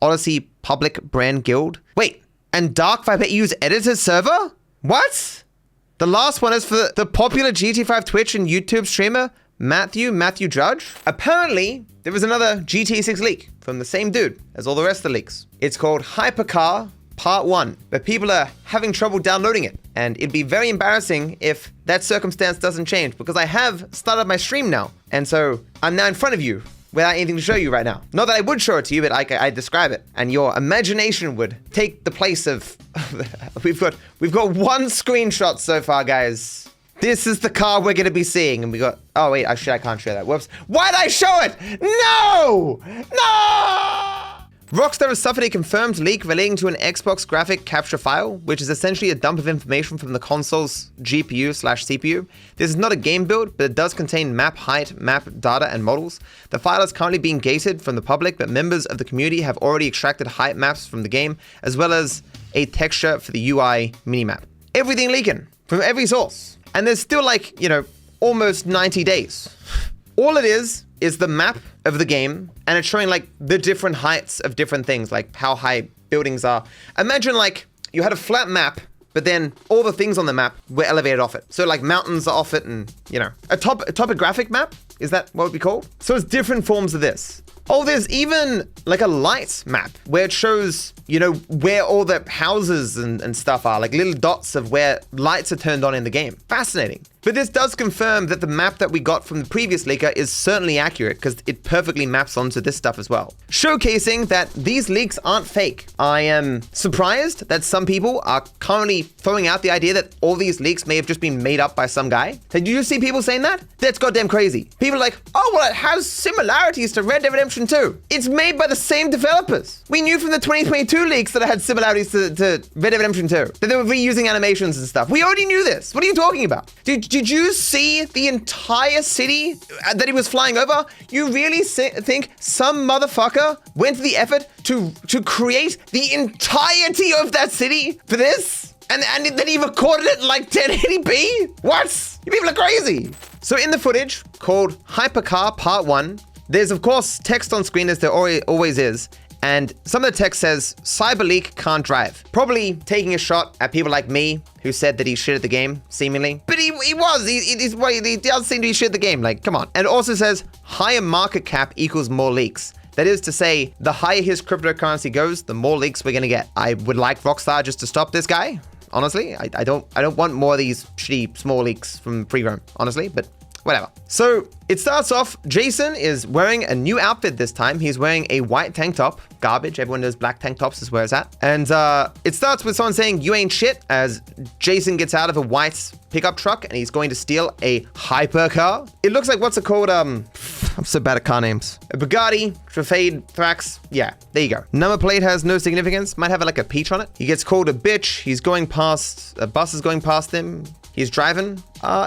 Odyssey Public Brand Guild. Wait, and DarkViperAU's editor server? What? The last one is for the popular GTA 5 Twitch and YouTube streamer, Matthew Judge. Apparently, there was another GTA 6 leak from the same dude as all the rest of the leaks. It's called Hypercar Part 1, but people are having trouble downloading it. And it'd be very embarrassing if that circumstance doesn't change, because I have started my stream now. And so I'm now in front of you without anything to show you right now. Not that I would show it to you, but I describe it. And your imagination would take the place of... We've got one screenshot so far, guys. This is the car we're gonna be seeing. And we got... Oh, wait, I can't show that. Whoops. Why'd I show it? No! No! Rockstar has suffered a confirmed leak relating to an Xbox graphic capture file, which is essentially a dump of information from the console's GPU/CPU. This is not a game build, but it does contain map height, map data, and models. The file is currently being gated from the public, but members of the community have already extracted height maps from the game, as well as a texture for the UI minimap. Everything leaking from every source. And there's still like, almost 90 days. All it is the map of the game, and it's showing like the different heights of different things, like how high buildings are. Imagine like you had a flat map, but then all the things on the map were elevated off it. So like mountains are off it, and a topographic map, is that what it would be called? So it's different forms of this. Oh, there's even like a light map where it shows, where all the houses and stuff are, like little dots of where lights are turned on in the game. Fascinating. But this does confirm that the map that we got from the previous leaker is certainly accurate, because it perfectly maps onto this stuff as well. Showcasing that these leaks aren't fake. I am surprised that some people are currently throwing out the idea that all these leaks may have just been made up by some guy. Did you see people saying that? That's goddamn crazy. People are like, oh, well, it has similarities to Red Dead Redemption 2. It's made by the same developers. We knew from the 2022 leaks that it had similarities to Red Dead Redemption 2, that they were reusing animations and stuff. We already knew this. What are you talking about? Did you see the entire city that he was flying over? You really think some motherfucker went to the effort to create the entirety of that city for this? And then he recorded it in like 1080p? What? You people are crazy. So in the footage called Hypercar Part 1, there's of course text on screen, as there always is. And some of the text says, Cyberleak can't drive. Probably taking a shot at people like me, who said that he shit at the game, seemingly. But he does seem to be shit at the game, like, come on. And it also says, higher market cap equals more leaks. That is to say, the higher his cryptocurrency goes, the more leaks we're gonna get. I would like Rockstar just to stop this guy, honestly. I don't want more of these shitty small leaks from pre-roam, honestly, but whatever. So it starts off, Jason is wearing a new outfit this time. He's wearing a white tank top. Garbage. Everyone knows black tank tops is where it's at. And it starts with someone saying, you ain't shit, as Jason gets out of a white pickup truck and he's going to steal a hypercar. It looks like, what's it called? I'm so bad at car names. A Bugatti, Trafade, Thrax. Yeah, there you go. Number plate has no significance. Might have like a peach on it. He gets called a bitch. He's going past, a bus is going past him. He's driving,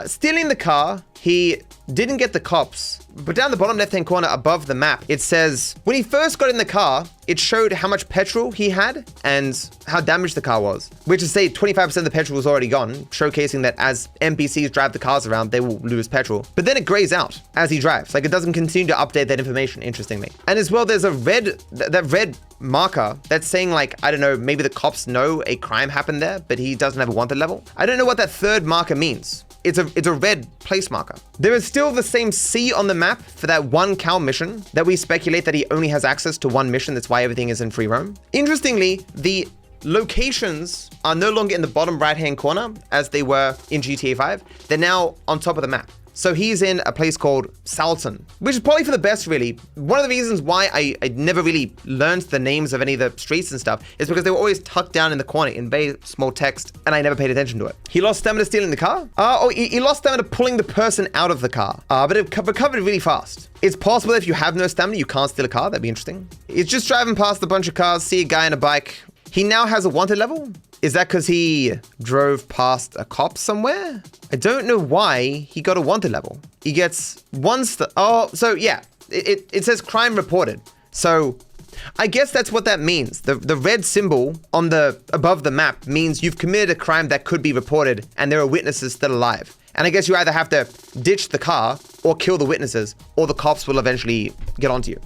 stealing the car. He didn't get the cops, but down the bottom left-hand corner above the map, it says, when he first got in the car, it showed how much petrol he had and how damaged the car was, which is to say 25% of the petrol was already gone, showcasing that as NPCs drive the cars around, they will lose petrol. But then it grays out as he drives. Like, it doesn't continue to update that information, interestingly. And as well, there's a that red marker that's saying, like, I don't know, maybe the cops know a crime happened there, but he doesn't have a wanted level. I don't know what that third marker means. It's a red place marker. There is still the same C on the map for that one cow mission that we speculate that he only has access to one mission. That's why everything is in free roam. Interestingly, the locations are no longer in the bottom right-hand corner as they were in GTA 5. They're now on top of the map. So he's in a place called Salton, which is probably for the best, really. One of the reasons why I never really learned the names of any of the streets and stuff is because they were always tucked down in the corner in very small text, and I never paid attention to it. He lost stamina stealing the car? He lost stamina pulling the person out of the car, but it recovered really fast. It's possible that if you have no stamina, you can't steal a car. That'd be interesting. He's just driving past a bunch of cars, see a guy on a bike. He now has a wanted level? Is that because he drove past a cop somewhere? I don't know why he got a wanted level. He gets one so yeah, it says crime reported. So I guess that's what that means. The red symbol on the above the map means you've committed a crime that could be reported and there are witnesses still alive. And I guess you either have to ditch the car or kill the witnesses, or the cops will eventually get onto you.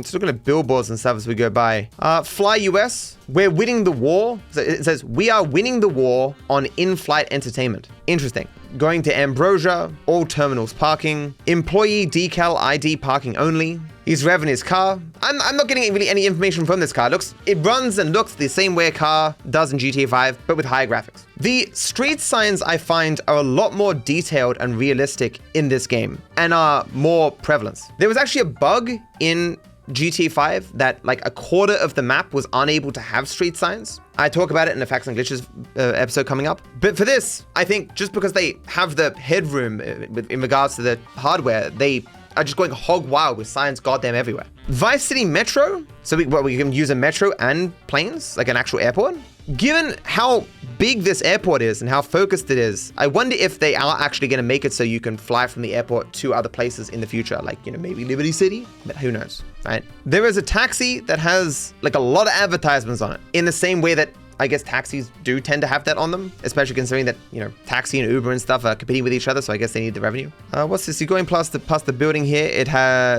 Just looking at billboards and stuff as we go by. Fly US, we're winning the war. It says, we are winning the war on in-flight entertainment. Interesting. Going to Ambrosia, all terminals parking, employee decal ID parking only. He's revving his car. I'm not getting really any information from this car. It runs and looks the same way a car does in GTA 5, but with higher graphics. The street signs I find are a lot more detailed and realistic in this game and are more prevalent. There was actually a bug in GTA 5 that like a quarter of the map was unable to have street signs. I talk about it in the Facts and Glitches episode coming up. But for this, I think just because they have the headroom in regards to the hardware, they are just going hog wild with signs goddamn everywhere. Vice City Metro. So we can use a metro and planes, like an actual airport. Given how big this airport is and how focused it is, I wonder if they are actually going to make it so you can fly from the airport to other places in the future, like, you know, maybe Liberty City, but who knows, right? There is a taxi that has like a lot of advertisements on it in the same way that I guess taxis do tend to have that on them, especially considering that, you know, taxi and Uber and stuff are competing with each other, so I guess they need the revenue. What's this? You're going past the building here. It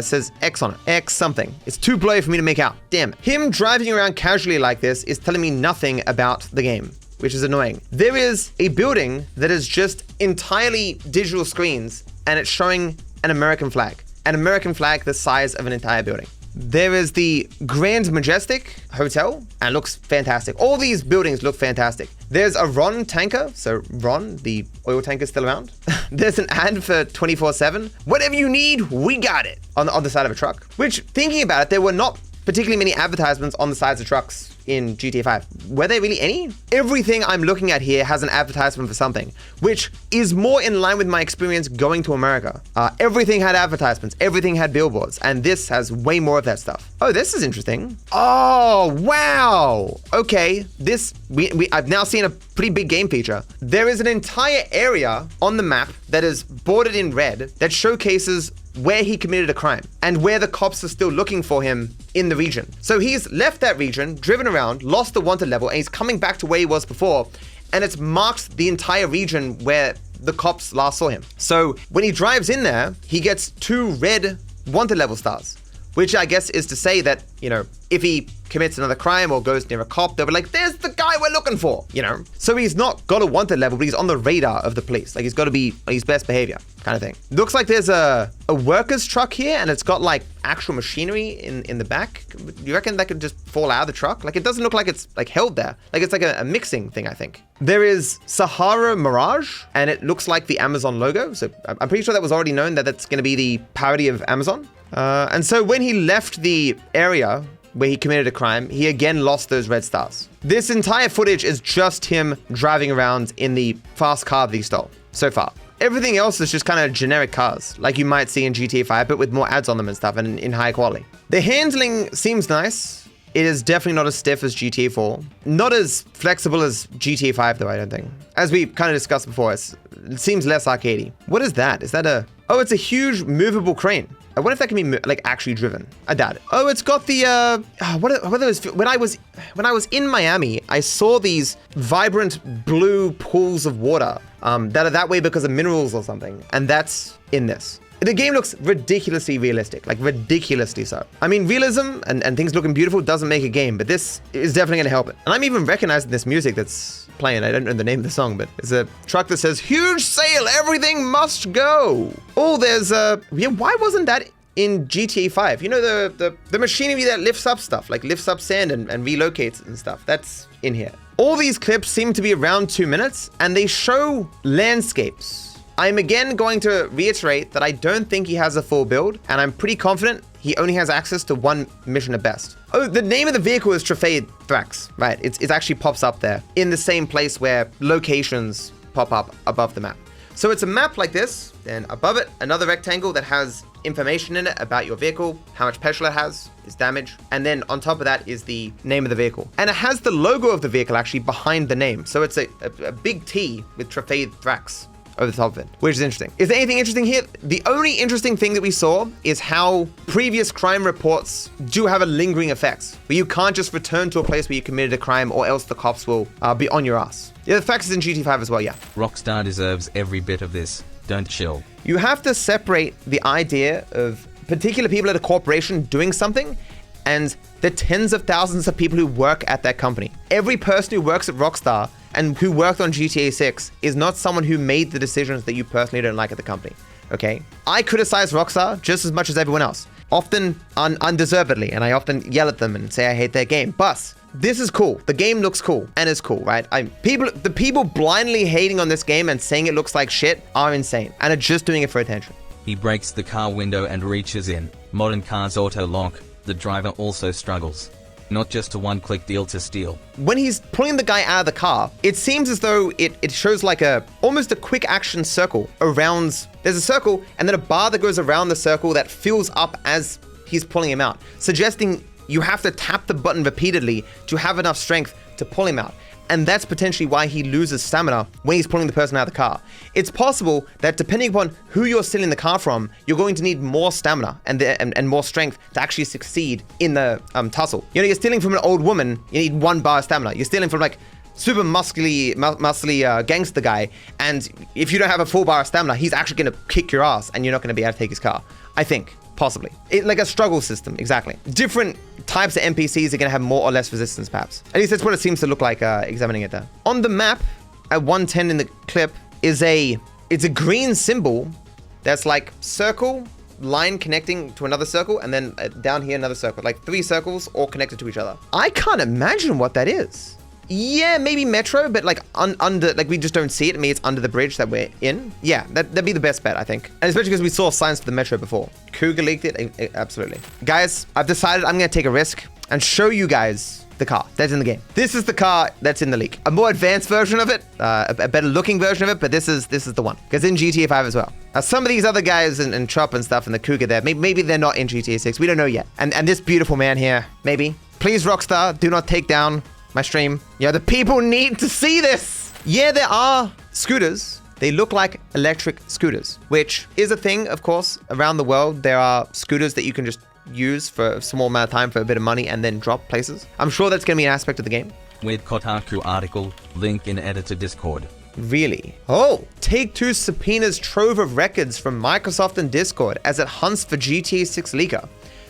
says X on it. X something. It's too blurry for me to make out. Damn it. Him driving around casually like this is telling me nothing about the game, which is annoying. There is a building that is just entirely digital screens, and it's showing an American flag the size of an entire building. There is the Grand Majestic Hotel, and it looks fantastic. All these buildings look fantastic. There's a Ron tanker, so Ron, the oil tanker, is still around. There's an ad for 24/7. Whatever you need, we got it, on the side of a truck. Which, thinking about it, there were not particularly many advertisements on the sides of trucks in GTA 5. Were there really any? Everything I'm looking at here has an advertisement for something, which is more in line with my experience going to America. Everything had advertisements, everything had billboards, and this has way more of that stuff. Oh, this is interesting. Oh, wow. Okay, I've now seen a pretty big game feature. There is an entire area on the map that is bordered in red that showcases where he committed a crime and where the cops are still looking for him in the region. So he's left that region, driven around, lost the wanted level, and he's coming back to where he was before, and it's marked the entire region where the cops last saw him. So when he drives in there, he gets 2 red wanted level stars, which I guess is to say that, you know, if he commits another crime or goes near a cop, they'll be like, there's the guy we're looking for, you know? So he's not got a wanted level, but he's on the radar of the police. Like, he's got to be on his best behavior kind of thing. Looks like there's a worker's truck here, and it's got like actual machinery in the back. Do you reckon that could just fall out of the truck? Like, it doesn't look like it's like held there. Like, it's like a mixing thing, I think. There is Sahara Mirage, and it looks like the Amazon logo. So I'm pretty sure that was already known that that's going to be the parody of Amazon. And so when he left the area where he committed a crime, he again lost those red stars. This entire footage is just him driving around in the fast car that he stole so far. Everything else is just kind of generic cars, like you might see in GTA 5, but with more ads on them and stuff, and in high quality. The handling seems nice. It is definitely not as stiff as GTA 4. Not as flexible as GTA 5, though, I don't think. As we kind of discussed before, it seems less arcadey. What is that? Is that oh, it's a huge movable crane. I wonder if that can be like actually driven. I doubt it. Oh, it's got the what are those? When I was in Miami, I saw these vibrant blue pools of water that are that way because of minerals or something, and that's in this. The game looks ridiculously realistic, like ridiculously so. I mean, realism and things looking beautiful doesn't make a game, but this is definitely going to help it. And I'm even recognizing this music that's playing. I don't know the name of the song, but it's a truck that says, huge sale, everything must go. Oh, there's yeah, why wasn't that in GTA 5? You know, the machinery that lifts up stuff, like lifts up sand and relocates and stuff, that's in here. All these clips seem to be around 2 minutes, and they show landscapes. I'm again going to reiterate that I don't think he has a full build, and I'm pretty confident he only has access to 1 mission at best. Oh, the name of the vehicle is Subpoenaed, right? It actually pops up there in the same place where locations pop up above the map. So it's a map like this, and above it, another rectangle that has information in it about your vehicle, how much petrol it has, its damage, and then on top of that is the name of the vehicle. And it has the logo of the vehicle actually behind the name. So it's a big T with Subpoenaed Thrax over the top of it, which is interesting. Is there anything interesting here? The only interesting thing that we saw is how previous crime reports do have a lingering effect, where you can't just return to a place where you committed a crime or else the cops will be on your ass. Yeah, the fact is in GTA 5 as well, yeah. Rockstar deserves every bit of this. Don't chill. You have to separate the idea of particular people at a corporation doing something and the tens of thousands of people who work at that company. Every person who works at Rockstar and who worked on GTA 6 is not someone who made the decisions that you personally don't like at the company, okay? I criticize Rockstar just as much as everyone else, often undeservedly, and I often yell at them and say I hate their game, but this is cool. The game looks cool and is cool, right? The people blindly hating on this game and saying it looks like shit are insane and are just doing it for attention. He breaks the car window and reaches in. Modern cars auto-lock. The driver also struggles. Not just a one-click deal to steal. When he's pulling the guy out of the car, it seems as though it shows like almost a quick action circle around. There's a circle and then a bar that goes around the circle that fills up as he's pulling him out, suggesting you have to tap the button repeatedly to have enough strength to pull him out. And that's potentially why he loses stamina when he's pulling the person out of the car. It's possible that depending upon who you're stealing the car from, you're going to need more stamina and more strength to actually succeed in the tussle. You know, you're stealing from an old woman, you need 1 bar of stamina. You're stealing from like super muscly gangster guy, and if you don't have a full bar of stamina, he's actually going to kick your ass and you're not going to be able to take his car. I think. Possibly. Like a struggle system, exactly. Different types of NPCs are going to have more or less resistance, perhaps. At least that's what it seems to look like examining it there. On the map, at 110 in the clip, it's a green symbol that's like circle, line connecting to another circle, and then down here another circle. Like 3 circles all connected to each other. I can't imagine what that is. Yeah, maybe Metro, but like under, like we just don't see it. I mean, it's under the bridge that we're in. Yeah, that'd be the best bet, I think. And especially because we saw signs for the Metro before. Cougar leaked it, absolutely. Guys, I've decided I'm gonna take a risk and show you guys the car that's in the game. This is the car that's in the leak. A more advanced version of it, a better looking version of it, but this is the one. Because in GTA 5 as well. Some of these other guys and Chop and stuff and the Cougar there, maybe they're not in GTA 6. We don't know yet. And this beautiful man here, maybe. Please, Rockstar, do not take down my stream. Yeah, the people need to see this. Yeah, there are scooters. They look like electric scooters, which is a thing, of course, around the world. There are scooters that you can just use for a small amount of time for a bit of money and then drop places. I'm sure that's going to be an aspect of the game. Weird Kotaku article, link in editor Discord. Really? Oh, Take-Two subpoenas trove of records from Microsoft and Discord as it hunts for GTA 6 leaker.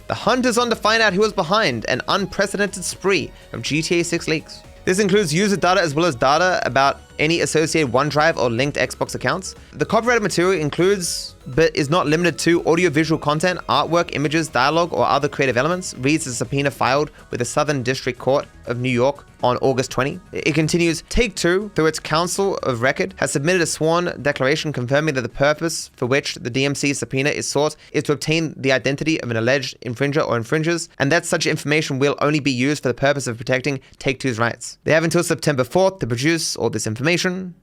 The hunt is on to find out who was behind an unprecedented spree of GTA 6 leaks. This includes user data as well as data about any associated OneDrive or linked Xbox accounts. The copyrighted material includes, but is not limited to, audiovisual content, artwork, images, dialogue, or other creative elements, reads the subpoena filed with the Southern District Court of New York on August 20. It continues, Take-Two, through its Council of Record, has submitted a sworn declaration confirming that the purpose for which the DMC subpoena is sought is to obtain the identity of an alleged infringer or infringers, and that such information will only be used for the purpose of protecting Take-Two's rights. They have until September 4th to produce all this information.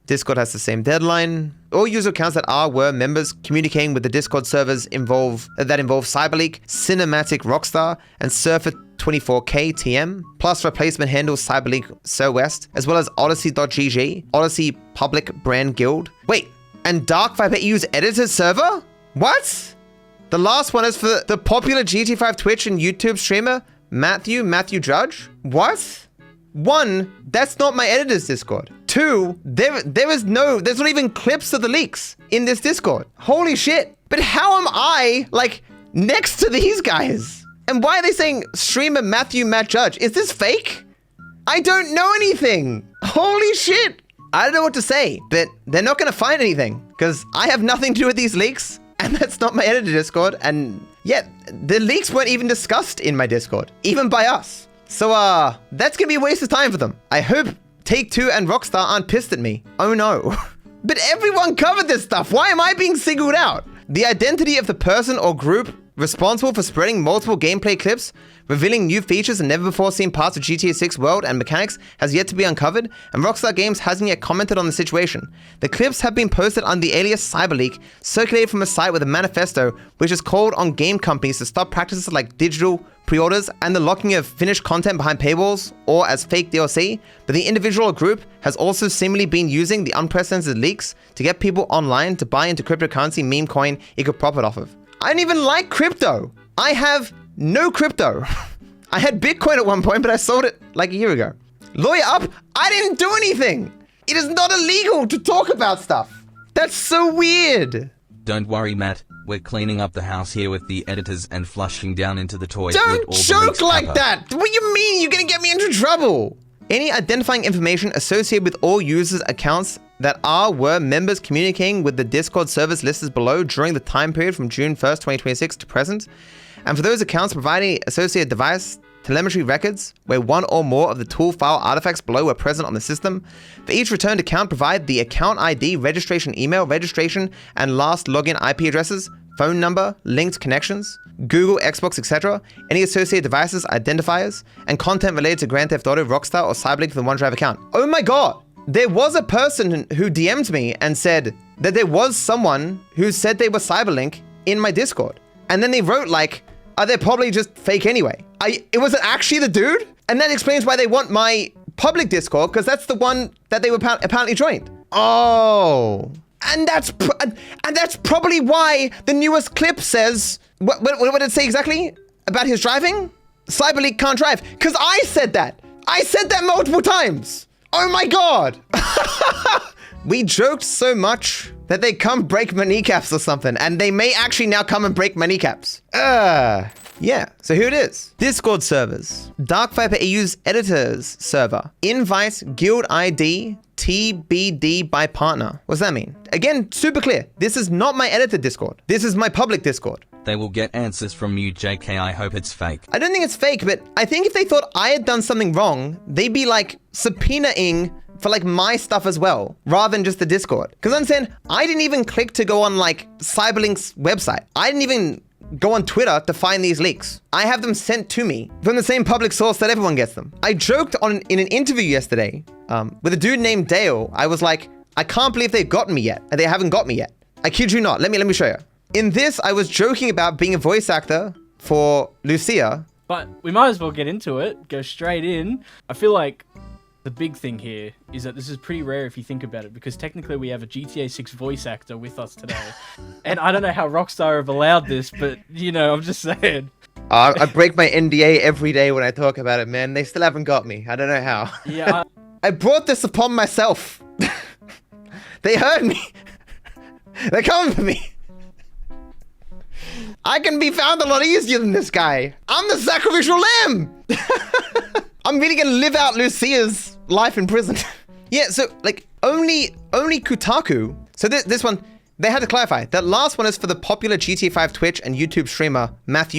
Discord has the same deadline. All user accounts that were members communicating with the Discord servers involve CyberLeak, Cinematic Rockstar, and Surfer24K TM, plus replacement handles CyberLeak SoWest, as well as Odyssey.gg, Odyssey Public Brand Guild. Wait, and DarkViperAU's editor server? What? The last one is for the popular GTA 5 Twitch and YouTube streamer, Matthew Judge? What? 1, that's not my editor's Discord. 2, there's not even clips of the leaks in this Discord. Holy shit. But how am I, like, next to these guys? And why are they saying streamer Matt Judge? Is this fake? I don't know anything. Holy shit. I don't know what to say, but they're not going to find anything because I have nothing to do with these leaks, and that's not my editor Discord. And yet, the leaks weren't even discussed in my Discord, even by us. So, that's gonna be a waste of time for them. I hope Take-Two and Rockstar aren't pissed at me. Oh no. But everyone covered this stuff. Why am I being singled out? The identity of the person or group responsible for spreading multiple gameplay clips, revealing new features and never-before-seen parts of GTA 6 world and mechanics has yet to be uncovered, and Rockstar Games hasn't yet commented on the situation. The clips have been posted under the alias CyberLeak, circulated from a site with a manifesto which has called on game companies to stop practices like digital pre-orders and the locking of finished content behind paywalls or as fake DLC, but the individual or group has also seemingly been using the unprecedented leaks to get people online to buy into cryptocurrency meme coin it could profit off of. I don't even like crypto. I have no crypto. I had Bitcoin at one point, but I sold it like a year ago. Lawyer up, I didn't do anything. It is not illegal to talk about stuff. That's so weird. Don't worry, Matt. We're cleaning up the house here with the editors and flushing down into the toilet with Don't all the joke leaks like pepper. that. What do you mean? You're gonna get me into trouble. Any identifying information associated with all users' accounts that were members communicating with the Discord servers listed below during the time period from June 1st, 2026 to present. And for those accounts providing associated device telemetry records where one or more of the tool file artifacts below were present on the system. For each returned account, provide the account ID, registration email, registration, and last login IP addresses, phone number, linked connections, Google, Xbox, etc., any associated devices, identifiers, and content related to Grand Theft Auto, Rockstar, or Cyberlink to the OneDrive account. Oh my god! There was a person who DM'd me and said that there was someone who said they were Cyberlink in my Discord. And then they wrote like, they're probably just fake anyway. It wasn't actually the dude? And that explains why they want my public Discord, because that's the one that they were apparently joined. Oh. And that's probably why the newest clip says, what did it say exactly about his driving? Cyberlink can't drive. Because I said that. I said that multiple times. Oh my god. We joked so much that they come break my kneecaps or something, and they may actually now come and break my kneecaps. Yeah, so here it is. Discord servers. DarkViperAU's editors server. Invite guild ID TBD by partner. What does that mean? Again, super clear. This is not my edited Discord. This is my public Discord. They will get answers from you, JK. I hope it's fake. I don't think it's fake, but I think if they thought I had done something wrong, they'd be like subpoenaing for like my stuff as well, rather than just the Discord. Because I'm saying, I didn't even click to go on like Cyberlink's website. I didn't even go on Twitter to find these leaks. I have them sent to me from the same public source that everyone gets them. I joked in an interview yesterday with a dude named Dale. I was like, I can't believe they've gotten me yet. They haven't got me yet. I kid you not. Let me show you. In this, I was joking about being a voice actor for Lucia. But we might as well get into it, go straight in. I feel like the big thing here is that this is pretty rare if you think about it, because technically we have a GTA 6 voice actor with us today. And I don't know how Rockstar have allowed this, but, you know, I'm just saying. I break my NDA every day when I talk about it, man. They still haven't got me. I don't know how. Yeah. I brought this upon myself. They heard me. They're coming for me. I can be found a lot easier than this guy. I'm the sacrificial lamb. I'm really gonna live out Lucia's life in prison. Yeah, so like only Kotaku. So this one, they had to clarify. That last one is for the popular GTA 5 Twitch and YouTube streamer Matt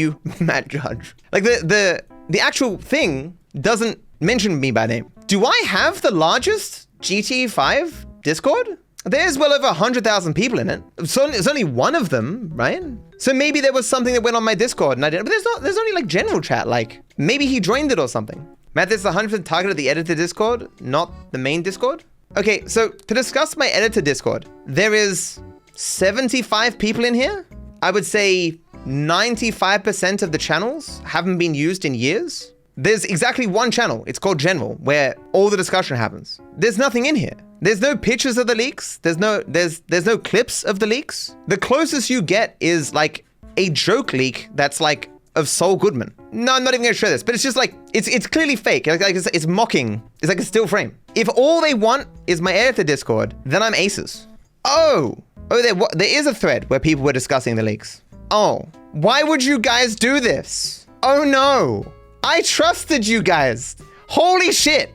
Judge. Like the actual thing doesn't mention me by name. Do I have the largest GTA 5 Discord? There's well over 100,000 people in it. So it's only one of them, right? So maybe there was something that went on my Discord and I didn't, but there's only like general chat. Like maybe he joined it or something. Matt, this is 100% targeted the editor Discord, not the main Discord. Okay, so to discuss my editor Discord, there is 75 people in here. I would say 95% of the channels haven't been used in years. There's exactly one channel, it's called General, where all the discussion happens. There's nothing in here. There's no pictures of the leaks. There's no clips of the leaks. The closest you get is like a joke leak that's like of Saul Goodman. No, I'm not even gonna show this, but it's just like, it's clearly fake. Like it's mocking. It's like a still frame. If all they want is my editor Discord, then I'm aces. Oh, there is a thread where people were discussing the leaks. Oh, why would you guys do this? Oh no, I trusted you guys. Holy shit.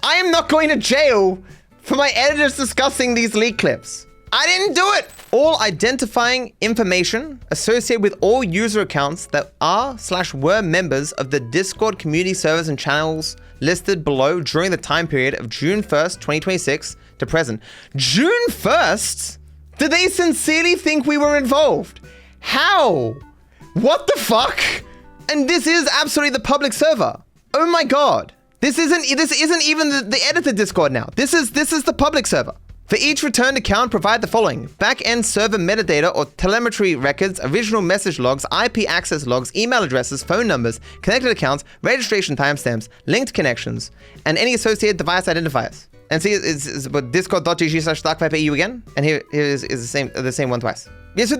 I am not going to jail for my editors discussing these leak clips. I didn't do it. All identifying information associated with all user accounts that are/were members of the Discord community servers and channels listed below during the time period of June 1st, 2026 to present. June 1st? Did they sincerely think we were involved? How? What the fuck? And this is absolutely the public server. Oh my god. This isn't even the editor Discord now. This is the public server. For each returned account, provide the following: back-end server metadata or telemetry records, original message logs, IP access logs, email addresses, phone numbers, connected accounts, registration timestamps, linked connections, and any associated device identifiers. And see, it's discord.gg/darkviperau again. And here is the same one twice. Yeah, so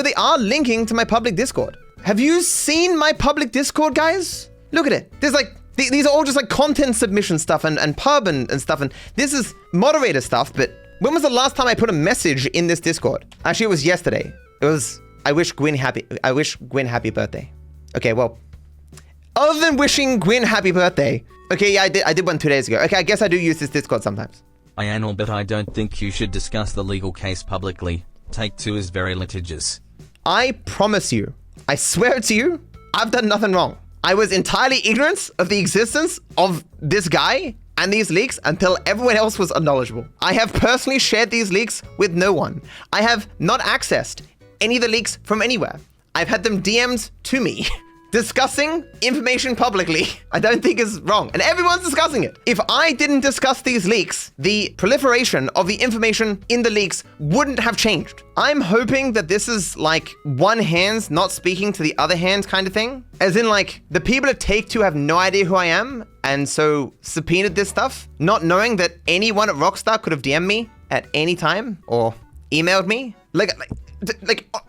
they are linking to my public Discord. Have you seen my public Discord, guys? Look at it. There's like, these are all just like content submission stuff and pub and stuff. And this is moderator stuff, but When was the last time I put a message in this Discord? Actually, it was yesterday. It was, I wish Gwyn happy birthday. Okay, well, other than wishing Gwyn happy birthday. Okay, yeah, I did one 2 days ago. Okay, I guess I do use this Discord sometimes. I anal, but I don't think you should discuss the legal case publicly. Take 2 is very litigious. I promise you, I swear to you, I've done nothing wrong. I was entirely ignorant of the existence of this guy and these leaks until everyone else was unknowledgeable. I have personally shared these leaks with no one. I have not accessed any of the leaks from anywhere. I've had them DM'd to me. Discussing information publicly, I don't think is wrong. And everyone's discussing it. If I didn't discuss these leaks, the proliferation of the information in the leaks wouldn't have changed. I'm hoping that this is like one hand not speaking to the other hand kind of thing. As in like, the people at Take-Two have no idea who I am, and so subpoenaed this stuff, not knowing that anyone at Rockstar could have DM'd me at any time, or emailed me.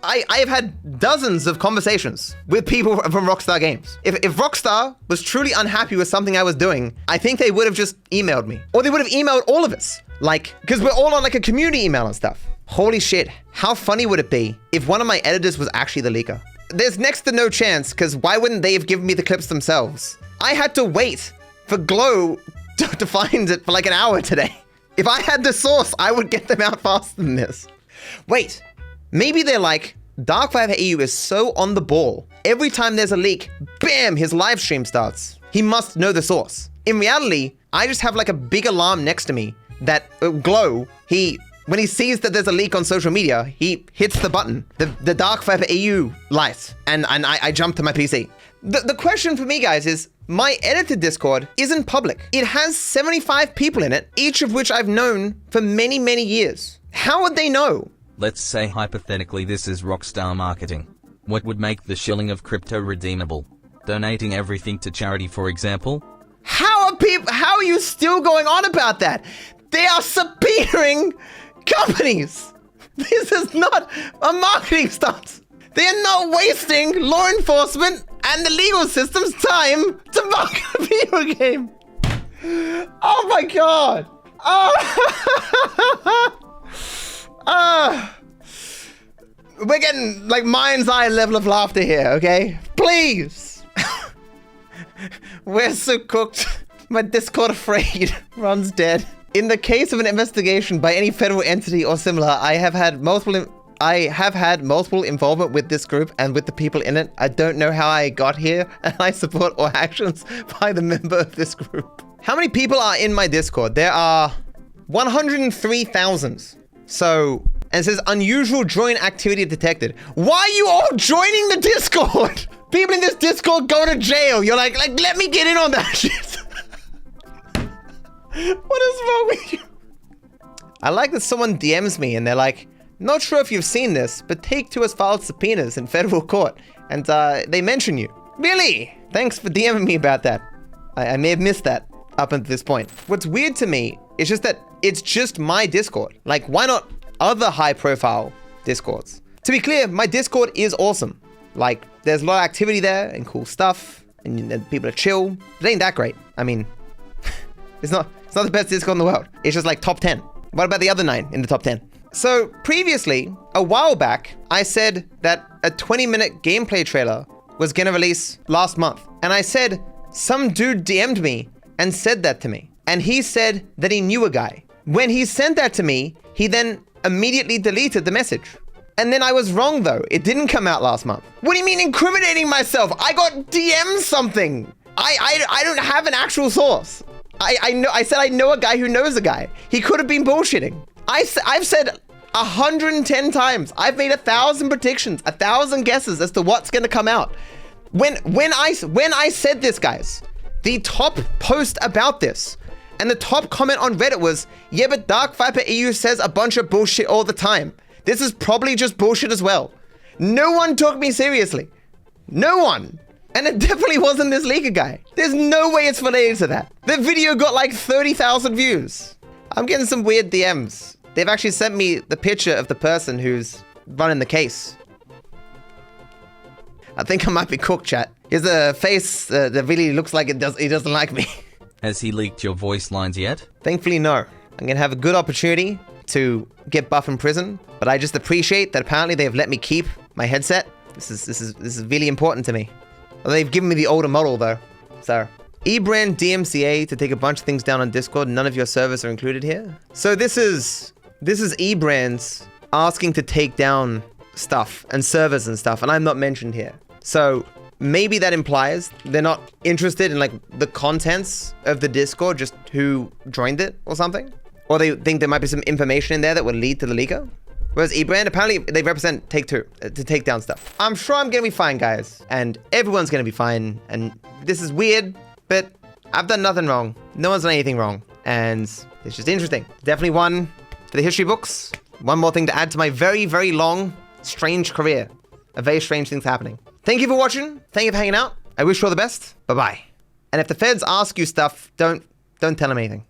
I have had dozens of conversations with people from Rockstar Games. If Rockstar was truly unhappy with something I was doing, I think they would have just emailed me. Or they would have emailed all of us. Like, because we're all on like a community email and stuff. Holy shit, how funny would it be if one of my editors was actually the leaker? There's next to no chance, because why wouldn't they have given me the clips themselves? I had to wait for Glow to find it for like an hour today. If I had the source, I would get them out faster than this. Wait. Maybe they're like, DarkViperAU is so on the ball. Every time there's a leak, bam, his live stream starts. He must know the source. In reality, I just have like a big alarm next to me that Glow, when he sees that there's a leak on social media, he hits the button, the DarkViperAU light, and I jump to my PC. The question for me, guys, is my edited Discord isn't public. It has 75 people in it, each of which I've known for many, many years. How would they know? Let's say hypothetically this is Rockstar marketing. What would make the shilling of crypto redeemable? Donating everything to charity, for example? How are you still going on about that? They are subpoenaing companies. This is not a marketing stunt. They are not wasting law enforcement and the legal system's time to market a video game. Oh my god. We're getting like mind's eye level of laughter here, okay? Please. We're so cooked. My Discord afraid runs dead. In the case of an investigation by any federal entity or similar, I have had multiple involvement with this group and with the people in it. I don't know how I got here, and I support all actions by the member of this group. How many people are in my Discord? There are 103,000. So, and it says unusual join activity detected. Why are you all joining the Discord? People in this Discord go to jail. You're like let me get in on that shit. What is wrong with you? I like that someone DMs me and they're like, not sure if you've seen this, but Take-Two has filed subpoenas in federal court, and they mention you. Really? Thanks for DMing me about that. I may have missed that up until this point. What's weird to me is just that it's just my Discord. Like, why not other high-profile Discords? To be clear, my Discord is awesome. Like, there's a lot of activity there and cool stuff, and people are chill. It ain't that great. I mean, it's not the best Discord in the world. It's just like top 10. What about the other 9 in the top 10? So previously, a while back, I said that a 20-minute gameplay trailer was gonna release last month. And I said, some dude DM'd me and said that to me. And he said that he knew a guy. When he sent that to me, he then immediately deleted the message. And then I was wrong though. It didn't come out last month. What do you mean incriminating myself? I got DM'd something. I don't have an actual source. I said I know a guy who knows a guy. He could have been bullshitting. I've said 110 times. I've made 1,000 predictions, 1,000 guesses as to what's gonna come out. When I said this, guys, the top post about this and the top comment on Reddit was, yeah, but DarkViperAU says a bunch of bullshit all the time. This is probably just bullshit as well. No one took me seriously. No one. And it definitely wasn't this leaker guy. There's no way it's related to that. The video got like 30,000 views. I'm getting some weird DMs. They've actually sent me the picture of the person who's running the case. I think I might be cooked, chat. Here's a face that really looks like he doesn't like me. Has he leaked your voice lines yet? Thankfully, no. I'm gonna have a good opportunity to get buff in prison, but I just appreciate that apparently they've let me keep my headset. This is really important to me. Well, they've given me the older model though, so. eBrand DMCA to take a bunch of things down on Discord. None of your servers are included here. So this is eBrand's asking to take down stuff and servers and stuff, and I'm not mentioned here. So maybe that implies they're not interested in like the contents of the Discord, just who joined it or something. Or they think there might be some information in there that would lead to the leaker. Whereas eBrand, apparently they represent Take-Two to take down stuff. I'm sure I'm gonna be fine, guys. And everyone's gonna be fine. And this is weird, but I've done nothing wrong. No one's done anything wrong. And it's just interesting. Definitely one for the history books. One more thing to add to my very, very long, strange career. A very strange things happening. Thank you for watching. Thank you for hanging out. I wish you all the best. Bye-bye. And if the feds ask you stuff, don't tell them anything.